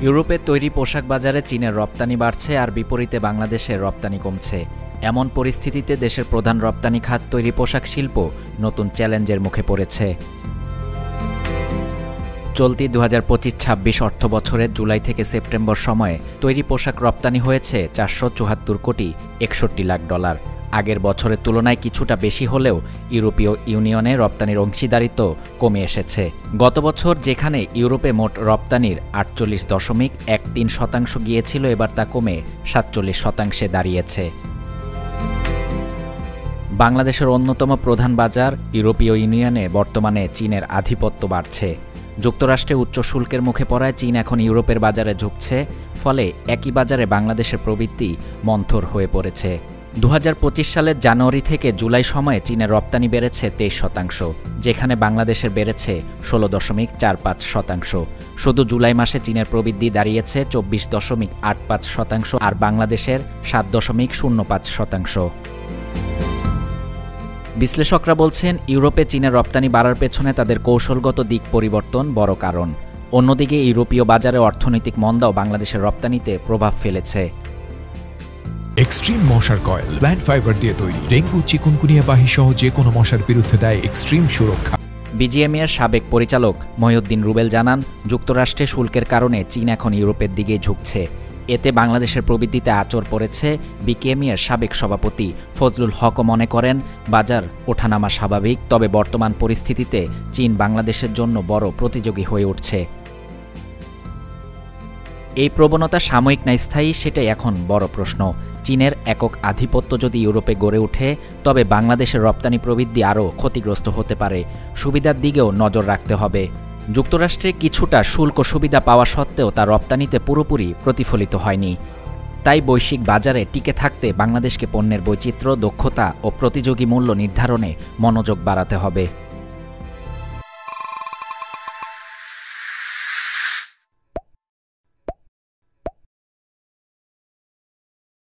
ইউরোপে তৈরি পোশাক বাজারে চীনের রপ্তানি বাড়ছে আর বিপরীতে বাংলাদেশের রপ্তানি কমছে। এমন পরিস্থিতিতে দেশের প্রধান রপ্তানি খাত তৈরি পোশাক শিল্প নতুন চ্যালেঞ্জের মুখে পড়েছে। চলতি 2025-26 অর্থবছরের জুলাই থেকে সেপ্টেম্বর সময়ে তৈরি পোশাক রপ্তানি হয়েছে $474.61 কোটি। আগের বছরের তুলনায় কিছুটা বেশি হলেও ইউরোপীয় ইউনিয়নে রপ্তানির অংশীদারিত্ব কমে এসেছে। গত বছর যেখানে ইউরোপে মোট রপ্তানির 48.13% গিয়েছিল, এবার তা কমে 47% দাঁড়িয়েছে। বাংলাদেশের অন্যতম প্রধান বাজার ইউরোপীয় ইউনিয়নে বর্তমানে চীনের আধিপত্য বাড়ছে। যুক্তরাষ্ট্রে উচ্চ শুল্কের মুখে পড়ায় চীন এখন ইউরোপের বাজারে ঝুঁকছে, ফলে একই বাজারে বাংলাদেশের প্রবৃদ্ধি মন্থর হয়ে পড়েছে। 2025 সালের জানুয়ারি থেকে জুলাই সময়ে চীনের রপ্তানি বেড়েছে 23%, যেখানে বাংলাদেশের বেড়েছে 16.45%। শুধু জুলাই মাসে চীনের প্রবৃদ্ধি দাঁড়িয়েছে 24.85% আর বাংলাদেশের 7.05%। বিশ্লেষকরা বলছেন, ইউরোপে চীনের রপ্তানি বাড়ার পেছনে তাদের কৌশলগত দিক পরিবর্তন বড় কারণ। অন্যদিকে ইউরোপীয় বাজারে অর্থনৈতিক মন্দাও বাংলাদেশের রপ্তানিতে প্রভাব ফেলেছে। এক্সট্রিম মশার কয়েল প্ল্যান্ট ফাইবার দিয়ে তৈরি, ডেঙ্গু, চিকুনগুনিয়া বাহি সহ যে কোনো মশার বিরুদ্ধে দেয় এক্সট্রিম সুরক্ষা। বিজিএমইএর সাবেক পরিচালক মহিউদ্দিন রুবেল জানান, যুক্তরাষ্ট্রে শুল্কের কারণে চীন এখন ইউরোপের দিকেই ঝুঁকছে। এতে বাংলাদেশের প্রবৃদ্ধিতে আঁচড় পড়েছে। বিকেএমইএর সাবেক সভাপতি ফজলুল হকও মনে করেন, বাজার ওঠানামা স্বাভাবিক, তবে বর্তমান পরিস্থিতিতে চীন বাংলাদেশের জন্য বড় প্রতিযোগী হয়ে উঠছে। এই প্রবণতা সাময়িক না স্থায়ী, সেটাই এখন বড় প্রশ্ন। চীনের একক আধিপত্য যদি ইউরোপে গড়ে ওঠে, তবে বাংলাদেশের রপ্তানি প্রবৃদ্ধি আরও ক্ষতিগ্রস্ত হতে পারে। সুবিধার দিকেও নজর রাখতে হবে। যুক্তরাষ্ট্রে কিছুটা শুল্ক সুবিধা পাওয়া সত্ত্বেও তা রপ্তানিতে পুরোপুরি প্রতিফলিত হয়নি। তাই বৈশ্বিক বাজারে টিকে থাকতে বাংলাদেশকে পণ্যের বৈচিত্র্য, দক্ষতা ও প্রতিযোগী মূল্য নির্ধারণে মনোযোগ বাড়াতে হবে।